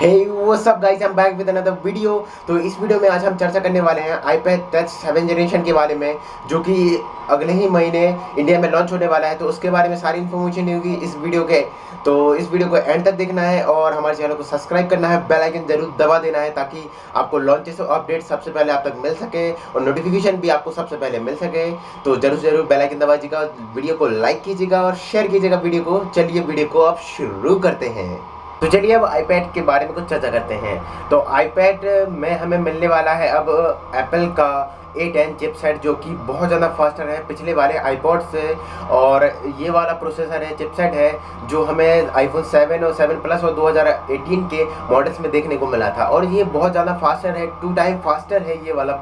Hey, what's up guys? I'm back with another video। तो इस video में आज हम चर्चा करने वाले हैं iPad Touch 7 जनरेशन के बारे में, जो कि अगले ही महीने इंडिया में लॉन्च होने वाला है। तो उसके बारे में सारी इन्फॉर्मेशन होगी इस वीडियो के। तो इस वीडियो को एंड तक देखना है और हमारे चैनल को सब्सक्राइब करना है, बेल आइकन जरूर दबा देना है ताकि आपको लॉन्चेस और अपडेट सबसे पहले आप तक मिल सके और नोटिफिकेशन भी आपको सबसे पहले मिल सके। तो जरूर बेल आइकन दबाइएगा, वीडियो को लाइक कीजिएगा और शेयर कीजिएगा वीडियो को। चलिए वीडियो को अब शुरू करते हैं। तो चलिए अब iPad के बारे में कुछ चर्चा करते हैं। तो iPad में हमें मिलने वाला है अब एप्पल का A10 चिपसेट, जो कि बहुत ज़्यादा फास्टर है पिछले वाले iPod से। और ये वाला प्रोसेसर है, चिपसेट है, जो हमें iPhone 7 और 7 प्लस और 2018 के मॉडल्स में देखने को मिला था। और ये बहुत ज़्यादा फास्टर है, 2 टाइम फास्टर है ये वाला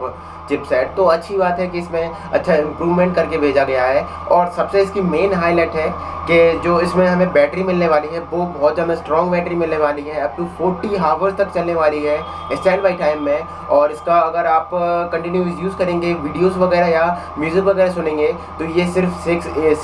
चिपसेट। तो अच्छी बात है कि इसमें अच्छा इम्प्रूवमेंट करके भेजा गया है। और सबसे इसकी मेन हाईलाइट है कि जो इसमें हमें बैटरी मिलने वाली है वो बहुत ज़्यादा स्ट्रॉन्ग बैटरी मिलने वाली है, अप टू 40 आवर्स तक चलने वाली है स्टैंड बाई टाइम में। और इसका अगर आप कंटिन्यूस यूज़ करेंगे, वीडियोस वगैरह या म्यूज़िक वगैरह सुनेंगे, तो ये सिर्फ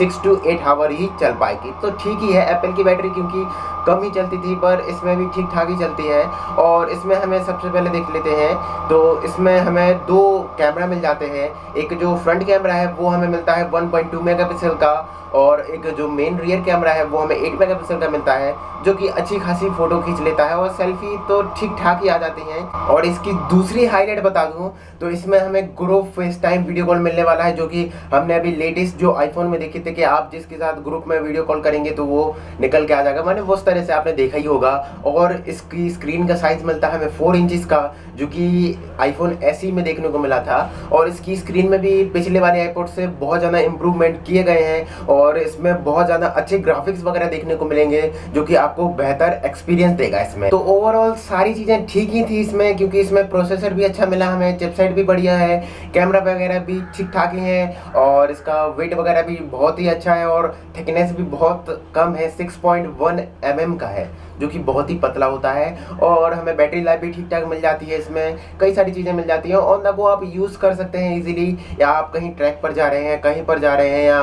6 to 8 आवर ही चल पाएगी। तो ठीक ही है, एप्पल की बैटरी क्योंकि कम ही चलती थी, पर इसमें भी ठीक ठाक ही चलती है। और इसमें हमें सबसे पहले देख लेते हैं, तो इसमें हमें 2 कैमरा मिल जाते हैं। एक जो फ्रंट कैमरा है वो हमें मिलता है 1.2 मेगापिक्सल का, और एक जो मेन रियर कैमरा है वो हमें 8 मेगापिक्सल का मिलता है, जो कि अच्छी खासी फ़ोटो खींच लेता है और सेल्फी तो ठीक ठाक ही आ जाती हैं। और इसकी दूसरी हाईलाइट बता दूं तो इसमें हमें group face time video call मिलने वाला है, जो कि हमने अभी लेटेस्ट जो आईफोन में देखे थे कि आप जिसके साथ ग्रुप में वीडियो कॉल करेंगे तो वो निकल के आ जाएगा, माने उस तरह से आपने देखा ही होगा। और इसकी स्क्रीन का साइज़ मिलता है हमें 4 इंचज़ का, जो कि आईफोन SE में देखने को मिला था। और इसकी स्क्रीन में भी पिछले वाले आईपॉड से बहुत ज़्यादा इम्प्रूवमेंट किए गए हैं और इसमें बहुत ज़्यादा अच्छे ग्राफिक्स वगैरह देखने को मिलेंगे, जो कि आपको बेहतर एक्सपीरियंस देगा इसमें। तो ओवरऑल सारी चीज़ें ठीक ही थी इसमें, क्योंकि इसमें प्रोसेसर भी अच्छा मिला हमें, चिपसेट भी बढ़िया है, कैमरा वगैरह भी ठीक ठाक ही है, और इसका वेट वगैरह भी बहुत ही अच्छा है और थिकनेस भी बहुत कम है, 6.1 mm का है, जो कि बहुत ही पतला होता है। और हमें बैटरी लाइफ भी ठीक ठाक मिल जाती है, इसमें कई सारी चीज़ें मिल जाती हैं। ऑन द गो आप यूज़ कर सकते हैं इजीली, या आप कहीं ट्रैक पर जा रहे हैं, कहीं पर जा रहे हैं, या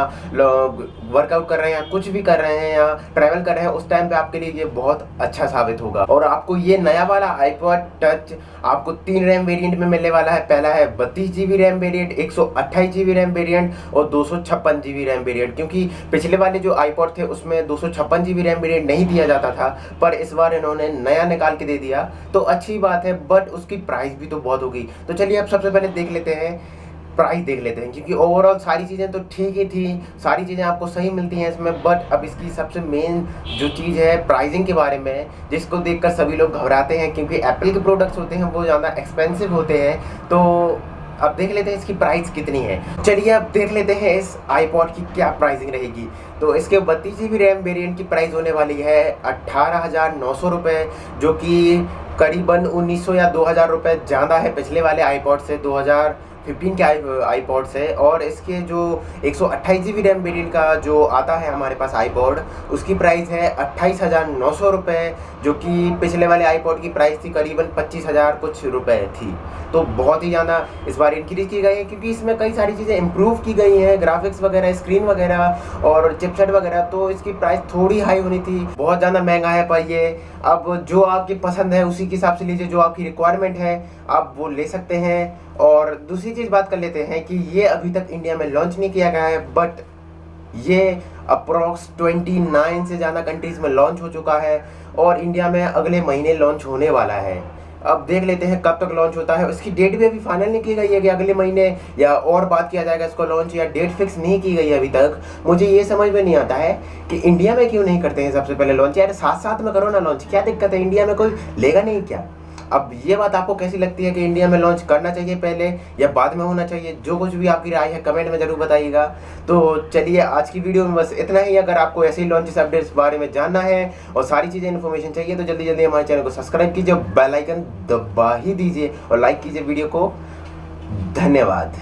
वर्कआउट कर रहे हैं, या कुछ भी कर रहे हैं, या ट्रैवल कर रहे हैं, उस टाइम पे आपके लिए ये बहुत अच्छा साबित होगा। और आपको ये नया वाला iPod टच आपको 3 रैम वेरिएंट में मिलने वाला है। पहला है 32 GB RAM variant, 128 GB RAM variant और 256 GB रैम वेरिएंट। क्योंकि पिछले वाले जो iPod थे उसमें 256 GB रैम वेरिएंट नहीं दिया जाता था, पर इस बार इन्होंने नया निकाल के दे दिया, तो अच्छी बात है। बट उसकी प्राइस भी तो बहुत होगी। तो चलिए अब सबसे पहले देख लेते हैं, प्राइस देख लेते हैं, क्योंकि ओवरऑल सारी चीज़ें तो ठीक ही थी, सारी चीज़ें आपको सही मिलती हैं इसमें। बट अब इसकी सबसे मेन जो चीज़ है प्राइसिंग के बारे में, जिसको देखकर सभी लोग घबराते हैं, क्योंकि एप्पल के प्रोडक्ट्स होते हैं वो ज़्यादा एक्सपेंसिव होते हैं। तो अब देख लेते हैं इसकी प्राइस कितनी है। चलिए अब देख लेते हैं इस iPod की क्या प्राइसिंग रहेगी। तो इसके 32 GB रैम वेरिएंट की प्राइस होने वाली है 18,900 रुपये, जो कि करीबन 1900 या 2000 रुपये ज़्यादा है पिछले वाले iPod से, 2015 के iPod से। और इसके जो 128 GB रैम वेरिएंट का जो आता है हमारे पास iPod, उसकी प्राइस है 28,900 रुपये, जो कि पिछले वाले iPod की प्राइस थी करीबन 25,000 कुछ रुपए थी। तो बहुत ही ज़्यादा इस बार इंक्रीज की गई है, क्योंकि इसमें कई सारी चीज़ें इंप्रूव की गई हैं, ग्राफिक्स वगैरह, स्क्रीन वगैरह और चिपसेट वगैरह। तो इसकी प्राइस थोड़ी हाई होनी थी, बहुत ज़्यादा महंगा है। पर ये अब जो आपकी पसंद है उसी के हिसाब से लीजिए, जो आपकी रिक्वायरमेंट है आप वो ले सकते हैं। और दूसरी चीज़ बात कर लेते हैं कि ये अभी तक इंडिया में लॉन्च नहीं किया गया है, बट ये अप्रॉक्स 29 से ज़्यादा कंट्रीज़ में लॉन्च हो चुका है और इंडिया में अगले महीने लॉन्च होने वाला है। अब देख लेते हैं कब तक लॉन्च होता है। इसकी डेट भी अभी फाइनल नहीं की गई है कि अगले महीने या और बात किया जाएगा इसको लॉन्च, या डेट फिक्स नहीं की गई है अभी तक। मुझे ये समझ में नहीं आता है कि इंडिया में क्यों नहीं करते हैं सबसे पहले लॉन्च। यार साथ साथ में करो ना लॉन्च, क्या दिक्कत है, इंडिया में कोई लेगा नहीं क्या? अब ये बात आपको कैसी लगती है कि इंडिया में लॉन्च करना चाहिए पहले या बाद में होना चाहिए? जो कुछ भी आपकी राय है कमेंट में ज़रूर बताइएगा। तो चलिए आज की वीडियो में बस इतना ही। अगर आपको ऐसे ही लॉन्चेस अपडेट्स बारे में जानना है और सारी चीज़ें इन्फॉर्मेशन चाहिए तो जल्दी जल्दी हमारे चैनल को सब्सक्राइब कीजिए, बेल आइकन दबा ही दीजिए और लाइक कीजिए वीडियो को। धन्यवाद।